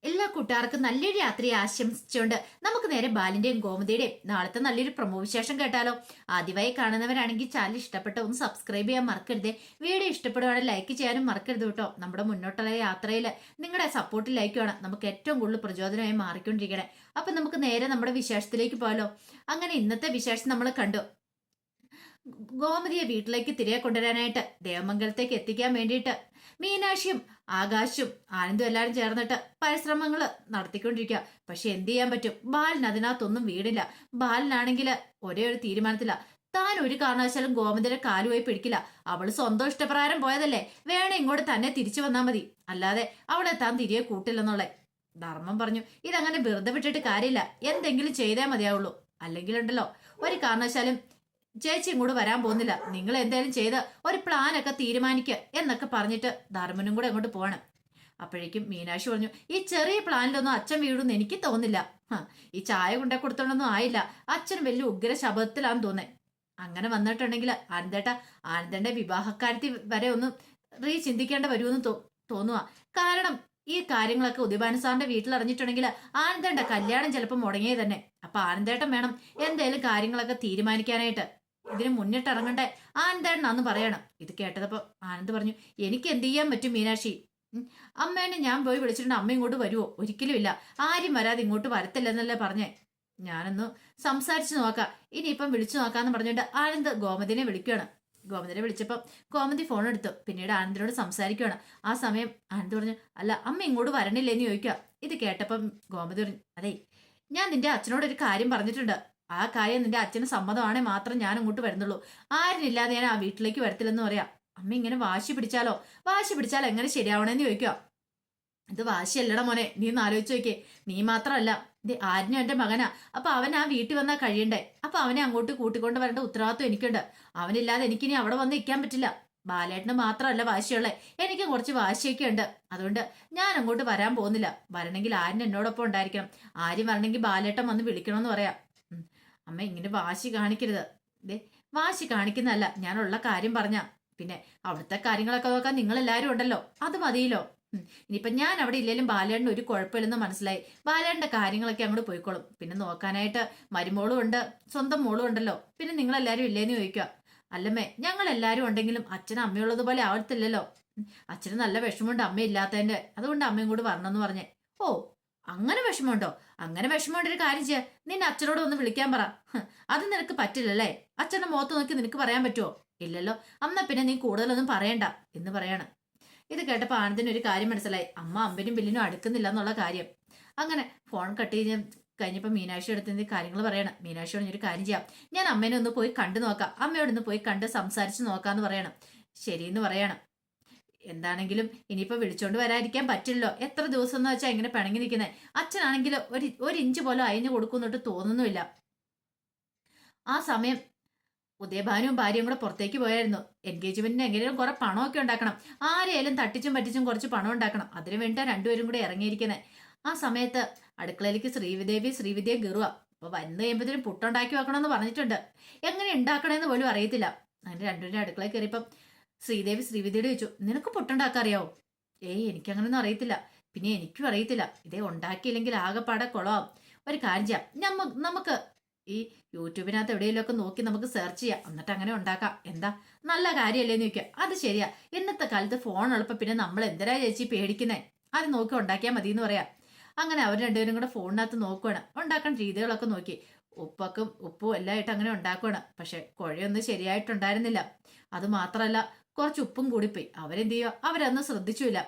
എല്ലാ കൂട്ടുകാർക്കും നല്ലൊരു യാത്രയെ ആശംസിച്ചുകൊണ്ട് നമുക്ക് നേരെ ബാലിന്റെയും ഗോമതിയുടെയും നാളത്തെ നല്ലൊരു പ്രൊമോ വിശേഷം കേട്ടാലോ. ആദ്യമായി കാണുന്നവരാണെങ്കിൽ ചാനൽ ഇഷ്ടപ്പെട്ട ഒന്ന് സബ്സ്ക്രൈബ് ചെയ്യാൻ മറക്കരുത്. വീഡിയോ ഇഷ്ടപ്പെടുവാണെങ്കിൽ ലൈക്ക് ചെയ്യാനും മറക്കരുത് കേട്ടോ. നമ്മുടെ മുന്നോട്ടുള്ള യാത്രയിൽ നിങ്ങളുടെ സപ്പോർട്ട് ലൈക്കുമാണ് നമുക്ക് ഏറ്റവും കൂടുതൽ പ്രചോദനമായി മാറിക്കൊണ്ടിരിക്കണേ. അപ്പൊ നമുക്ക് നേരെ നമ്മുടെ വിശേഷത്തിലേക്ക് പോകാലോ. അങ്ങനെ ഇന്നത്തെ വിശേഷം നമ്മൾ കണ്ടു. ഗോമതിയെ വീട്ടിലേക്ക് തിരികെ കൊണ്ടുവരാനായിട്ട് ദേവമംഗലത്തേക്ക് എത്തിക്കാൻ വേണ്ടിയിട്ട് മീനാക്ഷിയും ആകാശും ആനന്ദും എല്ലാവരും ചേർന്നിട്ട് പരിശ്രമങ്ങൾ നടത്തിക്കൊണ്ടിരിക്കുക. പക്ഷെ എന്ത് ചെയ്യാൻ പറ്റും, ബാലൻ അതിനകത്തൊന്നും വീടില്ല. ബാലനാണെങ്കിൽ ഒരേ ഒരു തീരുമാനത്തില, താൻ ഒരു കാരണവശാലും ഗോമതിയുടെ കാലുപോയി പിടിക്കില്ല. അവള് സ്വന്തം ഇഷ്ടപ്രകാരം പോയതല്ലേ, വേണേ ഇങ്ങോട്ട് തന്നെ തിരിച്ചു വന്നാൽ മതി, അല്ലാതെ അവളെ താൻ തിരികെ കൂട്ടില്ലെന്നുള്ള ധർമ്മം പറഞ്ഞു. ഇതങ്ങനെ വെറുതെ വിട്ടിട്ട് കാര്യമില്ല, എന്തെങ്കിലും ചെയ്തേ മതിയാവുള്ളൂ. അല്ലെങ്കിലുണ്ടല്ലോ ഒരു കാരണവശാലും ചേച്ചി ഇങ്ങോട്ട് വരാൻ പോകുന്നില്ല, നിങ്ങൾ എന്തായാലും ചെയ്ത് ഒരു പ്ലാനൊക്കെ തീരുമാനിക്കുക എന്നൊക്കെ പറഞ്ഞിട്ട് ധർമ്മനും കൂടെ അങ്ങോട്ട് പോവാണ്. അപ്പോഴേക്കും മീനാക്ഷി പറഞ്ഞു, ഈ ചെറിയ പ്ലാനിലൊന്നും അച്ഛൻ വീഴുമെന്ന് എനിക്ക് തോന്നില്ല. ഈ ചായ കൊണ്ടേ കൊടുത്തോണ്ടൊന്നും ആയില്ല, അച്ഛൻ വലിയ ഉഗ്ര ശബ്ദത്തിലാന്ന് തോന്നേ. അങ്ങനെ വന്നിട്ടുണ്ടെങ്കിൽ ആനന്ദേന്റെ വിവാഹക്കാര്യത്തിൽ വരെ ഒന്ന് ചിന്തിക്കേണ്ട വരുമെന്ന് തോന്നുക. കാരണം ഈ കാര്യങ്ങളൊക്കെ ഉദയഭാനു സാറിന്റെ വീട്ടിൽ അറിഞ്ഞിട്ടുണ്ടെങ്കിൽ ആനന്ദേണ്ട കല്യാണം ചിലപ്പോൾ മുടങ്ങിയേ തന്നെ. അപ്പൊ ആനന്ദേട്ടൻ വേണം എന്തായാലും കാര്യങ്ങളൊക്കെ തീരുമാനിക്കാനായിട്ട്. ഇതിന് മുന്നിട്ടിറങ്ങണ്ടേ ആനന്ദേട്ടനാന്ന് പറയണം. ഇത് കേട്ടതപ്പോ ആനന്ദ് പറഞ്ഞു, എനിക്ക് എന്ത് ചെയ്യാൻ പറ്റും മീനാക്ഷി, അമ്മേനെ ഞാൻ പോയി വിളിച്ചിട്ടുണ്ട്, അമ്മ ഇങ്ങോട്ട് വരുവോ? ഒരിക്കലും ഇല്ല, ആരും വരാതെ ഇങ്ങോട്ട് വരത്തില്ലെന്നല്ലേ പറഞ്ഞേ. ഞാനൊന്ന് സംസാരിച്ചു നോക്കാം, ഇനിയിപ്പം വിളിച്ചു നോക്കാന്ന് പറഞ്ഞിട്ട് ആനന്ദ് ഗോമതിനെ വിളിക്കുകയാണ്. ഗോമതിനെ വിളിച്ചപ്പം ഗോമതി ഫോൺ എടുത്തു. പിന്നീട് ആനന്ദിനോട് സംസാരിക്കുകയാണ്. ആ സമയം ആനന്ദ് പറഞ്ഞു, അല്ല അമ്മ ഇങ്ങോട്ട് വരണില്ലേന്ന് ചോദിക്കുക. ഇത് കേട്ടപ്പം ഗോമതി പറഞ്ഞു, അതെ ഞാൻ നിന്റെ അച്ഛനോട് ഒരു കാര്യം പറഞ്ഞിട്ടുണ്ട്, ആ കാര്യം നിന്റെ അച്ഛന് സമ്മതമാണെങ്കിൽ മാത്രം ഞാൻ അങ്ങോട്ട് വരുന്നുള്ളൂ, ആരില്ലാതെ ഞാൻ ആ വീട്ടിലേക്ക് വരത്തില്ലെന്ന് പറയാം. അമ്മ ഇങ്ങനെ വാശി പിടിച്ചാൽ എങ്ങനെ ശരിയാവണേന്ന് ചോദിക്കുക. ഇത് വാശിയല്ലട മോനെ, നീ ഒന്ന് ആലോചിച്ച് നോക്കിയേ, നീ മാത്രമല്ല ആര്യനും എന്റെ മകനാ. അപ്പൊ അവൻ ആ വീട്ടിൽ വന്നാൽ കഴിയണ്ടേ, അപ്പൊ അവനെ അങ്ങോട്ട് കൂട്ടിക്കൊണ്ട് വരേണ്ട ഉത്തരവാദിത്വം എനിക്കുണ്ട്. അവനില്ലാതെ എനിക്കിനി അവിടെ വന്ന് നിൽക്കാൻ പറ്റില്ല. ബാലേട്ടന് മാത്രമല്ല വാശിയുള്ളേ, എനിക്ക് കുറച്ച് വാശിയൊക്കെ ഉണ്ട്. അതുകൊണ്ട് ഞാൻ അങ്ങോട്ട് വരാൻ പോകുന്നില്ല. വരണമെങ്കിൽ ആര്യൻ എന്നോടൊപ്പം ഉണ്ടായിരിക്കണം. ആര്യം വരണമെങ്കിൽ ബാലേട്ടൻ വന്ന് വിളിക്കണമെന്ന് പറയാം. അമ്മ ഇങ്ങനെ വാശി കാണിക്കരുത്. വാശി കാണിക്കുന്നതല്ല, ഞാനുള്ള കാര്യം പറഞ്ഞ പിന്നെ അവിടുത്തെ കാര്യങ്ങളൊക്കെ നോക്കാൻ നിങ്ങൾ എല്ലാവരും ഉണ്ടല്ലോ, അത് മതിയല്ലോ. ഇനിയിപ്പൊ ഞാൻ അവിടെ ഇല്ലെങ്കിലും ബാലേട്ടന് ഒരു കുഴപ്പമില്ലെന്ന് മനസ്സിലായി. ബാലേട്ടന്റെ കാര്യങ്ങളൊക്കെ അങ്ങോട്ട് പോയിക്കോളും. പിന്നെ നോക്കാനായിട്ട് മരുമോളും ഉണ്ട്, സ്വന്തം മോളും ഉണ്ടല്ലോ. പിന്നെ നിങ്ങൾ എല്ലാവരും ഇല്ലേന്ന് ചോദിക്കുക. അല്ലമ്മേ, ഞങ്ങൾ എല്ലാവരും ഉണ്ടെങ്കിലും അച്ഛനും അമ്മയുള്ളതുപോലെ ആവത്തില്ലല്ലോ. അച്ഛന് നല്ല വിഷമമുണ്ട് അമ്മ ഇല്ലാത്തതിന്റെ, അതുകൊണ്ട് അമ്മയും കൂടി വരണമെന്ന് പറഞ്ഞേ. ഓ അങ്ങനെ വിഷമമുണ്ടോ? അങ്ങനെ വിഷമമുണ്ട്, ഒരു കാര്യം ചെയ്യാ, നിന്നെ അച്ഛനോട് ഒന്ന് വിളിക്കാൻ പറ. അത് നിനക്ക് പറ്റില്ലല്ലേ? അച്ഛന്റെ മുഖത്ത് നോക്കി നിനക്ക് പറയാൻ പറ്റുമോ? ഇല്ലല്ലോ, അന്നാ പിന്നെ നീ കൂടുതലൊന്നും പറയണ്ട എന്ന് പറയാണ്. ഇത് കേട്ടപ്പോൾ ആനന്ദിന് ഒരു കാര്യം മനസ്സിലായി, അമ്മ അമ്പനും ബില്ലിനും അടുക്കുന്നില്ല എന്നുള്ള കാര്യം. അങ്ങനെ ഫോൺ കട്ട് ചെയ്ത് കഴിഞ്ഞപ്പോൾ മീനാക്ഷി എടുത്ത് കാര്യങ്ങൾ പറയണം. മീനാക്ഷി പറഞ്ഞൊരു കാര്യം ചെയ്യാം, ഞാൻ അമ്മേനെ ഒന്ന് പോയി കണ്ടു നോക്കാം, അമ്മയോടൊന്ന് പോയി കണ്ട് സംസാരിച്ച് നോക്കാന്ന് പറയണം. ശരിയെന്ന് പറയണം. എന്താണെങ്കിലും ഇനിയിപ്പോ വിളിച്ചോണ്ട് വരാതിരിക്കാൻ പറ്റില്ലല്ലോ, എത്ര ദിവസം എന്ന് വെച്ചാൽ ഇങ്ങനെ പിണങ്ങി നിൽക്കുന്നത്. അച്ഛനാണെങ്കിൽ ഒരു ഇഞ്ച് പോലും അയഞ്ഞു കൊടുക്കുന്നിട്ട് തോന്നുന്നുമില്ല. ആ സമയം ഉദയഭാനുവും ഭാര്യയും കൂടെ പുറത്തേക്ക് പോയായിരുന്നു. എൻഗേജ്മെന്റിന് എങ്ങനെയും കുറെ പണമൊക്കെ ഉണ്ടാക്കണം, ആരെയാലും തട്ടിച്ചും പറ്റിച്ചും കുറച്ച് പണം ഉണ്ടാക്കണം. അതിനു വേണ്ടിയിട്ടാണ് രണ്ടുപേരും കൂടെ ഇറങ്ങിയിരിക്കുന്നത്. ആ സമയത്ത് അടുക്കളയിലേക്ക് ശ്രീവിദ്യയും കയറുക. അപ്പൊ വന്ന് കഴിയുമ്പോഴത്തേനും പുട്ടുണ്ടാക്കി വെക്കണമെന്ന് പറഞ്ഞിട്ടുണ്ട്. എങ്ങനെ ഉണ്ടാക്കണമെന്ന് പോലും അറിയത്തില്ല. അങ്ങനെ രണ്ടുപേരും അടുക്കളയിൽ കയറിയപ്പം ശ്രീവിദ്യയോട് ചോദിച്ചു, നിനക്ക് പുട്ടുണ്ടാക്കാറിയാവോ? എനിക്കങ്ങനൊന്നും അറിയത്തില്ല. പിന്നെ എനിക്കും അറിയത്തില്ല, ഇതേ ഉണ്ടാക്കിയില്ലെങ്കിൽ ആകെപ്പാടെ കുളമാവും. ഒരു കാര്യം ചെയ്യാം, നമുക്ക് ഈ യൂട്യൂബിനകത്ത് എവിടെയെങ്കിലുമൊക്കെ നോക്കി നമുക്ക് സെർച്ച് ചെയ്യാം, എന്നിട്ട് അങ്ങനെ ഉണ്ടാക്കാം. എന്താ, നല്ല കാര്യമല്ലേന്ന് ചോദിക്കുക. അത് ശരിയാ, ഇന്നത്തെ കാലത്ത് ഫോൺ എളുപ്പം, പിന്നെ നമ്മൾ എന്തിനാ ചേച്ചി പേടിക്കുന്നേ, അത് നോക്കി ഉണ്ടാക്കിയാൽ മതി എന്ന് പറയാം. അങ്ങനെ അവർ രണ്ടുപേരും കൂടെ ഫോണിനകത്ത് നോക്കുവാണ്, ഉണ്ടാക്കാൻ രീതികളൊക്കെ നോക്കി. ഉപ്പും എല്ലാം ആയിട്ട് അങ്ങനെ ഉണ്ടാക്കുവാണ്. പക്ഷെ കുഴയൊന്നും ശരിയായിട്ടുണ്ടായിരുന്നില്ല. അത് മാത്രമല്ല, കുറച്ച് ഉപ്പും കൂടിപ്പോയി. അവരെന്ത് ചെയ്യുക, അവരതൊന്നും ശ്രദ്ധിച്ചില്ല.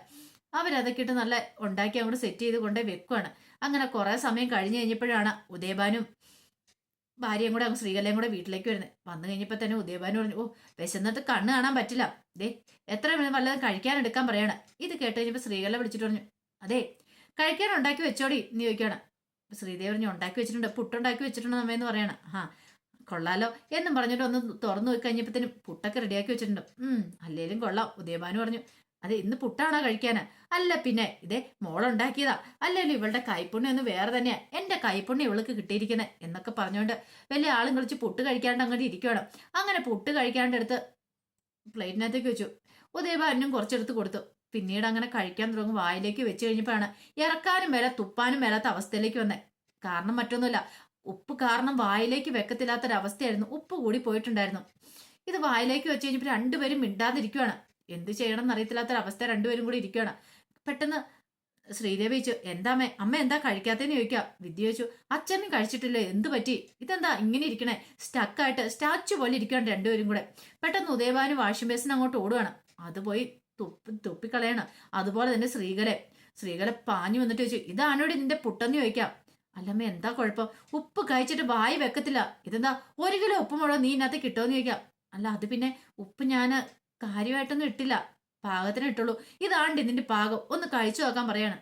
അവരതൊക്കെ ഇട്ട് നല്ല ഉണ്ടാക്കി അങ്ങോട്ട് സെറ്റ് ചെയ്ത് കൊണ്ടേ വെക്കുവാണ്. അങ്ങനെ കുറെ സമയം കഴിഞ്ഞ് കഴിഞ്ഞപ്പോഴാണ് ഉദയഭാനും ഭാര്യയും കൂടെ ശ്രീകലയും കൂടെ വീട്ടിലേക്ക് വരുന്നത്. വന്നു കഴിഞ്ഞപ്പോൾ തന്നെ ഉദയഭാനു പറഞ്ഞു, ഓ വിശന്നിട്ട് കണ്ണ് കാണാൻ പറ്റില്ല, എത്ര വല്ലതും കഴിക്കാൻ എടുക്കാൻ പറയണം. ഇത് കേട്ട് കഴിഞ്ഞപ്പോൾ ശ്രീകല വിളിച്ചിട്ട് പറഞ്ഞു, അതെ കഴിക്കാൻ ഉണ്ടാക്കി വെച്ചോടി എന്ന് ചോദിക്കുകയാണ്. ശ്രീദേവി പറഞ്ഞു, ഉണ്ടാക്കി വെച്ചിട്ടുണ്ട്, പുട്ടുണ്ടാക്കി വെച്ചിട്ടുണ്ട് നമ്മയെന്ന് പറയണം. കൊള്ളാലോ എന്നും പറഞ്ഞിട്ട് ഒന്ന് തുറന്നു പോയി കഴിഞ്ഞപ്പോഴത്തേനും പുട്ടൊക്കെ റെഡിയാക്കി വെച്ചിട്ടുണ്ട്. അല്ലേലും കൊള്ളാം. ഉദയഭാനു പറഞ്ഞു, അതെ ഇന്ന് പുട്ടാണോ കഴിക്കാന്? അല്ല പിന്നെ, ഇതേ മോളുണ്ടാക്കിയതാ, അല്ലല്ലോ ഇവളുടെ കൈപ്പുണ്യം ഒന്ന് വേറെ തന്നെയാ, എന്റെ കൈപ്പുണ്യം ഇവൾക്ക് കിട്ടിയിരിക്കുന്നത് എന്നൊക്കെ പറഞ്ഞുകൊണ്ട് വലിയ ആളും കളിച്ച് പുട്ട് കഴിക്കാണ്ട് അങ്ങോട്ട് ഇരിക്കണം. അങ്ങനെ പുട്ട് കഴിക്കാണ്ട് എടുത്ത് പ്ലേറ്റിനകത്തേക്ക് വെച്ചു. ഉദയഭാനും കുറച്ചെടുത്ത് കൊടുത്തു. പിന്നീട് അങ്ങനെ കഴിക്കാൻ തുടങ്ങും. വായിലേക്ക് വെച്ച് കഴിഞ്ഞപ്പോഴാണ് ഇറക്കാനും മേലെ തുപ്പാനും മേലാത്ത അവസ്ഥയിലേക്ക് വന്നേ. കാരണം മറ്റൊന്നുമില്ല, ഉപ്പ് കാരണം വായിലേക്ക് വെക്കത്തില്ലാത്തൊരവസ്ഥയായിരുന്നു. ഉപ്പ് കൂടി പോയിട്ടുണ്ടായിരുന്നു. ഇത് വായിലേക്ക് വെച്ച് കഴിഞ്ഞപ്പോൾ രണ്ടുപേരും മിണ്ടാതിരിക്കുവാണ്. എന്ത് ചെയ്യണം എന്നറിയത്തില്ലാത്തൊരവസ്ഥ രണ്ടുപേരും കൂടി ഇരിക്കുകയാണ്. പെട്ടെന്ന് ശ്രീദേവി ചോദിച്ചു, എന്താ അമ്മ എന്താ കഴിക്കാത്തേന്ന് ചോദിക്കാം. വിദ്യ ചോദിച്ചു, അച്ഛനും കഴിച്ചിട്ടില്ലേ, എന്ത് പറ്റി, ഇതെന്താ ഇങ്ങനെ ഇരിക്കണേ, സ്റ്റക്കായിട്ട് സ്റ്റാച്ചു പോലെ ഇരിക്കുകയാണ് രണ്ടുപേരും കൂടെ. പെട്ടെന്ന് ഉദയഭാനു വാഷിംഗ് ബേസിന് അങ്ങോട്ട് ഓടുകയാണ്. അത് പോയി തുപ്പിക്കളയാണ്. അതുപോലെ തന്നെ ശ്രീകല പാഞ്ഞു വന്നിട്ട് ചോദിച്ചു, ഇതാണോടി നിന്റെ പുട്ടെന്ന് ചോദിക്കാം. അല്ലമ്മ എന്താ കുഴപ്പം, ഉപ്പ് കഴിച്ചിട്ട് വായി വെക്കത്തില്ല, ഇതെന്താ 1 കിലോ ഉപ്പ് മുളക് നീ ഇതിനകത്ത് കിട്ടുമെന്ന് ചോദിക്കാം. അല്ല അത് പിന്നെ ഉപ്പ് ഞാൻ കാര്യമായിട്ടൊന്നും ഇട്ടില്ല, പാകത്തിന് ഇട്ടുള്ളൂ, ഇതാണ്ട് ഇതിന്റെ പാകം, ഒന്ന് കഴിച്ചു നോക്കാൻ പറയാണ്.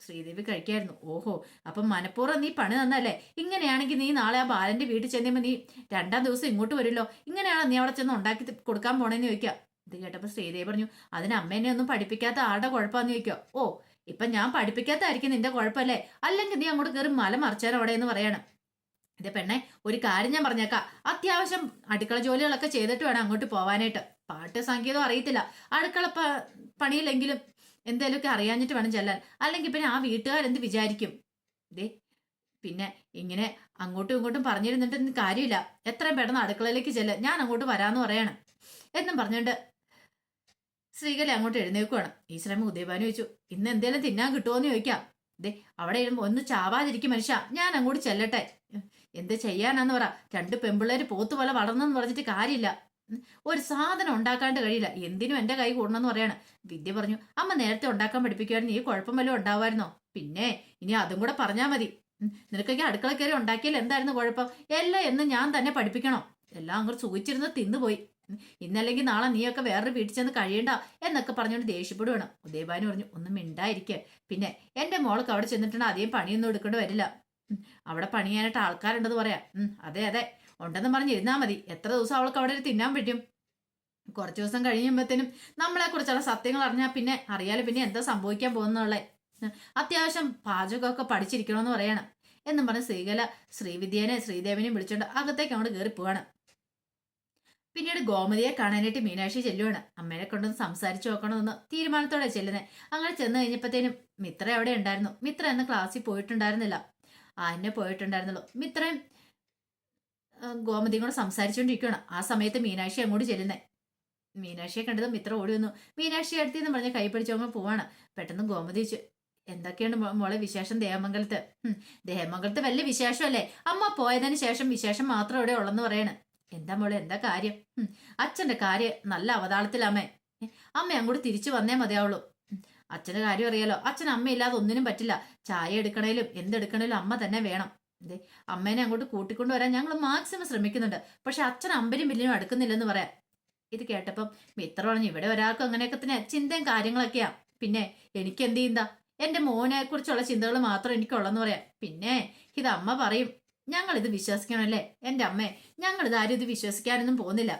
ശ്രീദേവി കഴിക്കായിരുന്നു. ഓഹോ, അപ്പം മനഃപൂർവ്വം നീ പണി തന്നല്ലേ. ഇങ്ങനെയാണെങ്കിൽ നീ നാളെ ആ ബാലന്റെ വീട്ടിൽ ചെന്നുമ്പോൾ നീ 2-ാം ദിവസം ഇങ്ങോട്ട് വരുമല്ലോ, ഇങ്ങനെയാണോ നീ അവിടെ ചെന്ന് ഉണ്ടാക്കി കൊടുക്കാൻ പോണേന്ന് ചോദിക്കാം. ഇത് കേട്ടപ്പോൾ ശ്രീദേവി പറഞ്ഞു, അതിന് അമ്മേനെ ഒന്നും പഠിപ്പിക്കാത്ത ആളുടെ കുഴപ്പമാന്ന് ചോദിക്കാം. ഓ, ഇപ്പൊ ഞാൻ പഠിപ്പിക്കാത്തായിരിക്കും നിന്റെ കുഴപ്പമല്ലേ, അല്ലെങ്കിൽ നീ അങ്ങോട്ട് കയറി മല മറിച്ചാലോ അവിടെ എന്ന് പറയണം. ഇതേ പെണ്ണെ, ഒരു കാര്യം ഞാൻ പറഞ്ഞേക്കാം, അത്യാവശ്യം അടുക്കള ജോലികളൊക്കെ ചെയ്തിട്ട് വേണം അങ്ങോട്ട് പോവാനായിട്ട്. പാട്ട് സംഗീതം അറിയത്തില്ല, അടുക്കള പണിയില്ലെങ്കിലും എന്തേലുമൊക്കെ അറിയാഞ്ഞിട്ട് വേണം ചെല്ലാൻ, അല്ലെങ്കിൽ പിന്നെ ആ വീട്ടുകാരെന്ത് വിചാരിക്കും. ഇതേ പിന്നെ ഇങ്ങനെ അങ്ങോട്ടും ഇങ്ങോട്ടും പറഞ്ഞിരുന്നിട്ട് കാര്യമില്ല, എത്രയും പെട്ടെന്ന് അടുക്കളയിലേക്ക് ചെല്ല, ഞാൻ അങ്ങോട്ട് വരാന്ന് പറയണം എന്നും പറഞ്ഞുകൊണ്ട് ശ്രീകല അങ്ങോട്ട് എഴുന്നേൽക്കുവാണ്. ഈ ശ്രമം ഉദയഭാനു ചോദിച്ചു, ഇന്ന് എന്തേലും തിന്നാൻ കിട്ടുമോന്ന് ചോദിക്കാം. ദേ അവിടെ ഒന്ന് ചാവാതിരിക്കും മനുഷ്യ, ഞാൻ അങ്ങോട്ട് ചെല്ലട്ടെ. എന്ത് ചെയ്യാനാന്ന് പറ, 2 പെമ്പിള്ളേര് പോത്തുപോലെ വളർന്നെന്ന് പറഞ്ഞിട്ട് കാര്യമില്ല, ഒരു സാധനം ഉണ്ടാക്കാണ്ട് കഴിയില്ല, എന്തിനും എന്റെ കൈ കൂടണമെന്ന് പറയാണ്. വിദ്യ പറഞ്ഞു, അമ്മ നേരത്തെ ഉണ്ടാക്കാൻ പഠിപ്പിക്കുമായിരുന്നു, ഈ കുഴപ്പം വല്ലതും ഉണ്ടാവുമായിരുന്നോ. പിന്നെ ഇനി അതും കൂടെ പറഞ്ഞാൽ മതി, നിനക്കൊക്കെ അടുക്കള കയറി ഉണ്ടാക്കിയാൽ എന്തായിരുന്നു കുഴപ്പം, എല്ലാം എന്ന് ഞാൻ തന്നെ പഠിപ്പിക്കണോ, എല്ലാം അങ്ങോട്ട് സൂചിച്ചിരുന്ന് തിന്നുപോയി, ഇന്നല്ലെങ്കിൽ നാളെ നീയൊക്കെ വേറൊരു വീട്ടിൽ ചെന്ന് കഴിയണ്ട എന്നൊക്കെ പറഞ്ഞുകൊണ്ട് ദേഷ്യപ്പെടുവാണ്. ഉദയഭാനു പറഞ്ഞു, ഒന്നും മിണ്ടായിരിക്കെ, പിന്നെ എന്റെ മോൾക്ക് അവിടെ ചെന്നിട്ടുണ്ട് അധികം പണിയൊന്നും എടുക്കേണ്ടി വരില്ല, അവിടെ പണിയാനായിട്ട് ആൾക്കാരുണ്ടെന്ന് പറയാം. അതെ അതെ ഉണ്ടെന്ന് പറഞ്ഞിരുന്നാ മതി, എത്ര ദിവസം അവൾക്ക് അവിടെ തിന്നാൻ പറ്റും, കുറച്ച് ദിവസം കഴിയുമ്പോഴത്തേനും നമ്മളെ കുറിച്ചുള്ള സത്യങ്ങൾ അറിഞ്ഞാൽ പിന്നെ അറിയാലോ പിന്നെ എന്താ സംഭവിക്കാൻ പോകുന്നുള്ളേ, അത്യാവശ്യം പാചകമൊക്കെ പഠിച്ചിരിക്കണമെന്ന് പറയണം എന്നും പറഞ്ഞ് ശ്രീവിദ്യേനെ ശ്രീദേവിനെയും വിളിച്ചോണ്ട് അകത്തേക്ക് അങ്ങോട്ട് കയറി പോവാണ്. പിന്നീട് ഗോമതിയെ കാണാനായിട്ട് മീനാക്ഷി ചെല്ലുവാണ്. അമ്മേനെ കൊണ്ടൊന്ന് സംസാരിച്ചു നോക്കണമെന്ന് തീരുമാനത്തോടെ ചെല്ലുന്നത്. അങ്ങനെ ചെന്ന് കഴിഞ്ഞപ്പോഴത്തേനും മിത്ര അവിടെ ഉണ്ടായിരുന്നു. മിത്ര എന്ന് ക്ലാസ്സിൽ പോയിട്ടുണ്ടായിരുന്നില്ല, എന്നെ പോയിട്ടുണ്ടായിരുന്നുള്ളൂ. മിത്രയും ഗോമതിയും കൂടെ സംസാരിച്ചുകൊണ്ടിരിക്കുകയാണ്. ആ സമയത്ത് മീനാക്ഷി അങ്ങോട്ട് ചെല്ലുന്നേ. മീനാക്ഷിയെ കണ്ടത് മിത്ര ഓടി വന്നു. മീനാക്ഷി അടുത്തെന്ന് പറഞ്ഞ് കൈ പിടിച്ചവങ്ങൾ പോവാണ്. പെട്ടെന്ന് ഗോമതി ചോദിച്ചു, എന്തൊക്കെയാണ് മോളെ വിശേഷം ദേവമംഗലത്ത്? ദേവമംഗലത്ത് വലിയ വിശേഷമല്ലേ, അമ്മ പോയതിന് ശേഷം വിശേഷം മാത്രം ഇവിടെ ഉള്ളെന്ന് പറയണ്. എന്താ മോളെ എന്താ കാര്യം? അച്ഛന്റെ കാര്യം നല്ല അവതാളത്തിലമ്മേ, അമ്മ അങ്ങോട്ട് തിരിച്ചു വന്നേ മതിയാവുള്ളൂ. അച്ഛന്റെ കാര്യം അറിയാലോ, അച്ഛൻ അമ്മയില്ലാതെ ഒന്നിനും പറ്റില്ല, ചായ എടുക്കണേലും എന്തെടുക്കണേലും അമ്മ തന്നെ വേണം. അതെ, അമ്മേനെ അങ്ങോട്ട് കൂട്ടിക്കൊണ്ടുവരാൻ ഞങ്ങൾ മാക്സിമം ശ്രമിക്കുന്നുണ്ട്, പക്ഷെ അച്ഛൻ അമ്പരും ബില്ലിനും അടുക്കുന്നില്ലെന്ന് പറയാം. ഇത് കേട്ടപ്പം മിത്ര പറഞ്ഞു, ഇവിടെ ഒരാൾക്കും അങ്ങനെയൊക്കെ തന്നെ ചിന്തയും കാര്യങ്ങളൊക്കെയാ, പിന്നെ എനിക്ക് എന്ത് ചെയ്യുന്ന എന്റെ മോനെ കുറിച്ചുള്ള ചിന്തകൾ മാത്രം എനിക്കുള്ളെന്ന് പറയാം. പിന്നെ ഇത് അമ്മ പറയും, ഞങ്ങൾ ഇത് വിശ്വസിക്കണമല്ലേ എന്റെ അമ്മേ, ഞങ്ങൾ ഇതാരും ഇത് വിശ്വസിക്കാനൊന്നും പോകുന്നില്ല.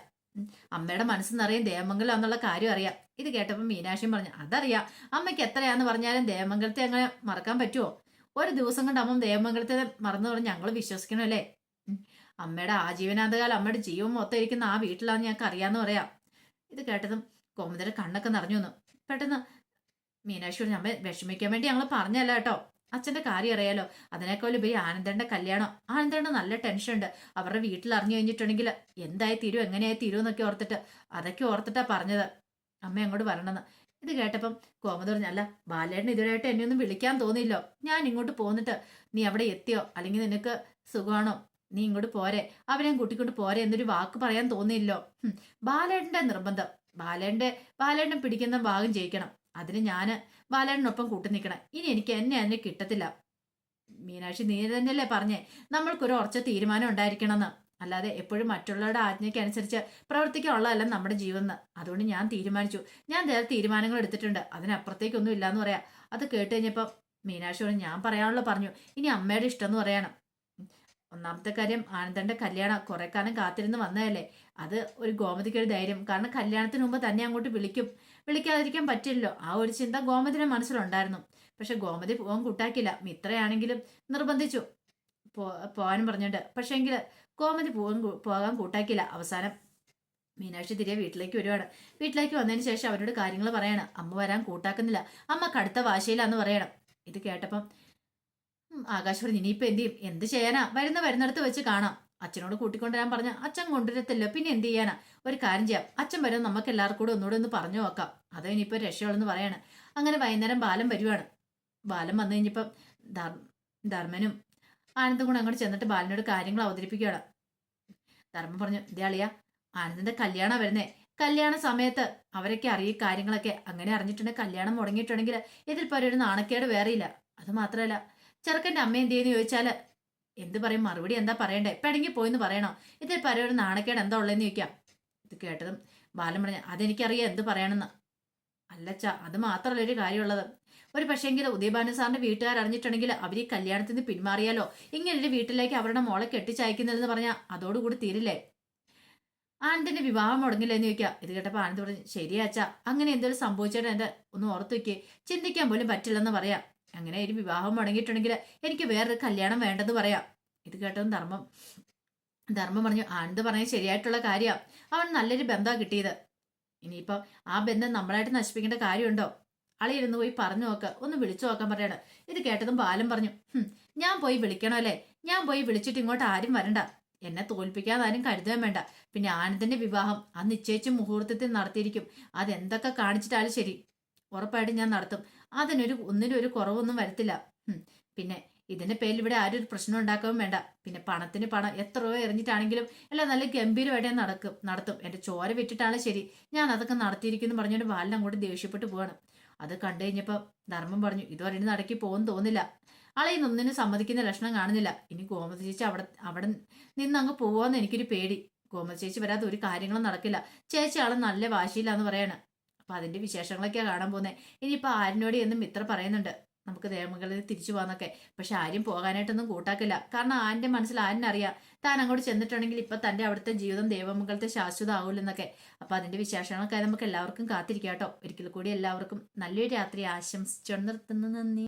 അമ്മയുടെ മനസ്സെന്നറിയാം ദേവമംഗലം എന്നുള്ള കാര്യം അറിയാം. ഇത് കേട്ടപ്പോൾ മീനാക്ഷിയും പറഞ്ഞു, അതറിയാം, അമ്മയ്ക്ക് എത്രയാന്ന് പറഞ്ഞാലും ദേവമംഗലത്തെ അങ്ങനെ മറക്കാൻ പറ്റുമോ? ഒരു ദിവസം കൊണ്ട് അമ്മ ദേവമംഗലത്തെ മറന്നു പറഞ്ഞ് ഞങ്ങൾ വിശ്വസിക്കണമല്ലേ? അമ്മയുടെ ആജീവനാന്തകാലം അമ്മയുടെ ജീവൻ മൊത്തം ഇരിക്കുന്ന ആ വീട്ടിലാന്ന് ഞങ്ങൾക്ക് അറിയാന്ന് പറയാം. ഇത് കേട്ടതും കോമതിയുടെ കണ്ണൊക്കെ നിറഞ്ഞു വന്നു. പെട്ടെന്ന് മീനാക്ഷി പറഞ്ഞു, അമ്മ വിഷമിക്കാൻ വേണ്ടി ഞങ്ങൾ പറഞ്ഞല്ല കേട്ടോ, അച്ഛന്റെ കാര്യം അറിയാലോ, അതിനേക്കാളും ഉപരി ആനന്ദന്റെ കല്യാണം. ആനന്ദന്റെ നല്ല ടെൻഷൻ ഉണ്ട്, അവരുടെ വീട്ടിൽ അറിഞ്ഞു കഴിഞ്ഞിട്ടുണ്ടെങ്കിൽ എന്തായി തീരും എങ്ങനെയായി തീരും എന്നൊക്കെ ഓർത്തിട്ടാ പറഞ്ഞത് അമ്മ അങ്ങോട്ട് വരണമെന്ന്. ഇത് കേട്ടപ്പം കോമതി പറഞ്ഞു, അല്ല ബാലേട്ടൻ ഇതുവരെയായിട്ട് എന്നെ ഒന്നും വിളിക്കാൻ തോന്നിയില്ലോ, ഞാൻ ഇങ്ങോട്ട് പോന്നിട്ട് നീ അവിടെ എത്തിയോ അല്ലെങ്കിൽ നിനക്ക് സുഖമാണോ, നീ ഇങ്ങോട്ട് പോരെ, അവനെയും കൂട്ടിക്കൊണ്ട് പോരെ എന്നൊരു വാക്ക് പറയാൻ തോന്നിയില്ലോ. ബാലേട്ടന്റെ നിർബന്ധം, ബാലേട്ടൻ പിടിക്കുന്ന ഭാഗം ജയിക്കണം, അതിന് ഞാന് ബാലേട്ടനൊപ്പം കൂട്ടി നിൽക്കണം, ഇനി എനിക്ക് എന്നെ അതിന് കിട്ടത്തില്ല. മീനാക്ഷി നീ തന്നെയല്ലേ പറഞ്ഞേ നമ്മൾക്കൊരു ഉറച്ച തീരുമാനം ഉണ്ടായിരിക്കണമെന്ന്, അല്ലാതെ എപ്പോഴും മറ്റുള്ളവരുടെ ആജ്ഞയ്ക്ക് അനുസരിച്ച് പ്രവർത്തിക്കാനുള്ളതല്ല നമ്മുടെ ജീവൻ. അതുകൊണ്ട് ഞാൻ തീരുമാനിച്ചു, ഞാൻ വേറെ തീരുമാനങ്ങൾ എടുത്തിട്ടുണ്ട്, അതിനപ്പുറത്തേക്കൊന്നും ഇല്ലാന്ന് പറയാം. അത് കേട്ട് കഴിഞ്ഞപ്പോൾ മീനാക്ഷിയോട് ഞാൻ പറയാനുള്ള പറഞ്ഞു, ഇനി അമ്മയുടെ ഇഷ്ടം എന്ന് പറയണം. ഒന്നാമത്തെ കാര്യം ആനന്ദന്റെ കല്യാണം കുറെ കാലം കാത്തിരുന്ന് വന്നതല്ലേ, അത് ഒരു ഗോമതിക്ക് ഒരു ധൈര്യം, കാരണം കല്യാണത്തിന് മുമ്പ് തന്നെ അങ്ങോട്ട് വിളിക്കാതിരിക്കാൻ പറ്റില്ലല്ലോ, ആ ഒരു ചിന്ത ഗോമതിയുടെ മനസ്സിലുണ്ടായിരുന്നു. പക്ഷെ ഗോമതി പോകാൻ കൂട്ടാക്കില്ല, മിത്രയാണെങ്കിലും നിർബന്ധിച്ചു പോകാനും പറഞ്ഞിട്ടുണ്ട്, പക്ഷെ എങ്കിൽ ഗോമതി പോകാൻ കൂട്ടാക്കില്ല. അവസാനം മീനാക്ഷി തിരികെ വീട്ടിലേക്ക് വരുവാണ്. വീട്ടിലേക്ക് വന്നതിന് ശേഷം അവരോട് കാര്യങ്ങൾ പറയണം. അമ്മ വരാൻ കൂട്ടാക്കുന്നില്ല, അമ്മ കടുത്ത വാശയിലാന്ന് പറയണം. ഇത് കേട്ടപ്പം ആകാശ് പറഞ്ഞു, ഇനിയിപ്പോ എന്ത് ചെയ്യും? എന്ത് ചെയ്യാനാ? വരുന്നിടത്ത് വെച്ച് കാണാം. അച്ഛനോട് കൂട്ടിക്കൊണ്ടുവരാൻ പറഞ്ഞ അച്ഛൻ കൊണ്ടുവരത്തില്ല, പിന്നെ എന്ത് ചെയ്യാനാ? ഒരു കാര്യം ചെയ്യാം, അച്ഛൻ വരും, നമുക്ക് എല്ലാവർക്കും കൂടെ ഒന്നുകൂടെ ഒന്ന് പറഞ്ഞു നോക്കാം, അതോ ഇനിയിപ്പോ രക്ഷയുള്ളെന്ന് പറയാണ്. അങ്ങനെ വൈകുന്നേരം ബാലൻ വരുവാണ്. ബാലൻ വന്നു കഴിഞ്ഞപ്പം ധർമ്മനും ആനന്ദും കൂടെ അങ്ങോട്ട് ചെന്നിട്ട് ബാലനോട് കാര്യങ്ങൾ അവതരിപ്പിക്കുകയാണ്. ധർമ്മം പറഞ്ഞു, ഇതേ അളിയാ, ആനന്ദിന്റെ കല്യാണം വരുന്നേ, കല്യാണ സമയത്ത് അവരൊക്കെ അറിയും കാര്യങ്ങളൊക്കെ. അങ്ങനെ അറിഞ്ഞിട്ടുണ്ടെങ്കിൽ കല്യാണം മുടങ്ങിയിട്ടുണ്ടെങ്കിൽ ഇതിൽ പോലെ ഒരു നാണക്കേട് വേറെയില്ല. അത് മാത്രമല്ല, ചെറുക്കന്റെ അമ്മ എന്ത് ചെയ്യുന്നു ചോദിച്ചാല് എന്ത് പറയും? മറുപടി എന്താ പറയണ്ടേ? പിടങ്ങി പോയിന്ന് പറയണോ? ഇതിൽ പോലെ ഒരു നാണക്കേട് എന്താ ഉള്ളതെന്ന് ചോദിക്കാം. ഇത് കേട്ടതും ബാലൻ പറഞ്ഞ, അതെനിക്കറിയാം എന്ത് പറയണമെന്ന്. അല്ലച്ച, അത് മാത്രമല്ല ഒരു കാര്യമുള്ളത്. ഒരു പക്ഷേങ്കിൽ ഉദയഭാനു സാറിന്റെ വീട്ടുകാർ അറിഞ്ഞിട്ടുണ്ടെങ്കിൽ അവർ ഈ കല്യാണത്തിൽ നിന്ന് പിന്മാറിയാലോ? ഇങ്ങനൊരു വീട്ടിലേക്ക് അവരുടെ മോളെ കെട്ടിച്ചയക്കുന്നില്ലെന്ന് പറഞ്ഞാൽ അതോടുകൂടി തീരില്ലേ? ആനന്ദിന്റെ വിവാഹം മുടങ്ങില്ല എന്ന് ചോദിക്കുക. ഇത് കേട്ടപ്പോൾ ആനന്ദ് പറഞ്ഞു, ശരിയാച്ച, അങ്ങനെ എന്തെങ്കിലും സംഭവിച്ചാൽ എന്റെ ഒന്ന് ഓർത്തു വെക്കേ, ചിന്തിക്കാൻ പോലും പറ്റില്ലെന്ന് പറയാം. അങ്ങനെ ഒരു വിവാഹം മുടങ്ങിയിട്ടുണ്ടെങ്കിൽ എനിക്ക് വേറൊരു കല്യാണം വേണ്ടെന്ന് പറയാം. ഇത് കേട്ടതും ധർമ്മം പറഞ്ഞു, ആനന്ദ് പറഞ്ഞത് ശരിയായിട്ടുള്ള കാര്യമാണ്, അവൻ നല്ലൊരു ബന്ധമാണ് കിട്ടിയത്. ഇനിയിപ്പം ആ ബന്ധം നമ്മളായിട്ട് നശിപ്പിക്കേണ്ട കാര്യമുണ്ടോ? അളിയിരുന്ന് പോയി പറഞ്ഞു നോക്ക, ഒന്ന് വിളിച്ചു നോക്കാൻ പറയണം. ഇത് കേട്ടതും ബാലൻ പറഞ്ഞു, ഞാൻ പോയി വിളിക്കണോ അല്ലേ? ഞാൻ പോയി വിളിച്ചിട്ട് ഇങ്ങോട്ട് ആരും വരണ്ട, എന്നെ തോൽപ്പിക്കാതെ ആരും കരുതാൻ വേണ്ട. പിന്നെ ആനന്ദിന്റെ വിവാഹം ആ നിശ്ചയിച്ച മുഹൂർത്തത്തിൽ നടത്തിയിരിക്കും. അതെന്തൊക്കെ കാണിച്ചിട്ടാലും ശരി, ഉറപ്പായിട്ടും ഞാൻ നടത്തും. ഒന്നിനും ഒരു കുറവൊന്നും വരത്തില്ല. പിന്നെ ഇതിന്റെ പേരിൽ ഇവിടെ ആരും ഒരു പ്രശ്നം ഉണ്ടാക്കുകയും വേണ്ട. പിന്നെ പണത്തിന് പണം എത്ര രൂപ എറിഞ്ഞിട്ടാണെങ്കിലും എല്ലാം നല്ല ഗംഭീരമായിട്ട് ഞാൻ നടത്തും. എന്റെ ചോര വിറ്റിട്ടാണ് ശരി, ഞാൻ അതൊക്കെ നടത്തിയിരിക്കുന്നു പറഞ്ഞുകൊണ്ട് ബാലൻ അങ്ങോട്ട് ദേഷ്യപ്പെട്ട് പോവാണ്. അത് കണ്ടു കഴിഞ്ഞപ്പോ ധർമ്മം പറഞ്ഞു, ഇതുവരെ നടക്കി പോകുമെന്ന് തോന്നില്ല, ആളെയും ഒന്നിനും സമ്മതിക്കുന്ന ലക്ഷണം കാണുന്നില്ല. ഇനി ഗോമതി ചേച്ചി അവിടെ നിന്ന് അങ്ങ് പോവാന്ന് എനിക്കൊരു പേടി. ഗോമതി ചേച്ചി വരാതെ ഒരു കാര്യങ്ങളും നടക്കില്ല. ചേച്ചി ആള് നല്ല വാശിയില്ലാന്ന് പറയാണ്. അപ്പൊ അതിന്റെ വിശേഷങ്ങളൊക്കെയാ കാണാൻ പോകുന്നത്. ഇനിയിപ്പോ ആരിനോട് എന്നും മിത്ര പറയുന്നുണ്ട് നമുക്ക് ദേവമംഗലത്തിൽ തിരിച്ചു പോകാന്നൊക്കെ. പക്ഷെ ആരും പോകാനായിട്ടൊന്നും കൂട്ടാക്കില്ല. കാരണം ആന്റെ മനസ്സിൽ ആരിനറിയാം താൻ അങ്ങോട്ട് ചെന്നിട്ടുണ്ടെങ്കിൽ ഇപ്പൊ തന്റെ അവിടുത്തെ ജീവിതം ദേവമംഗലത്തെ ശാശ്വത ആവൂലെന്നൊക്കെ. അപ്പൊ അതിന്റെ വിശേഷങ്ങളൊക്കെ നമുക്ക് എല്ലാവർക്കും കാത്തിരിക്കാം കേട്ടോ. ഒരിക്കൽ കൂടി എല്ലാവർക്കും നല്ലൊരു രാത്രി ആശംസിച്ചു നിർത്തുന്നു. നന്ദി.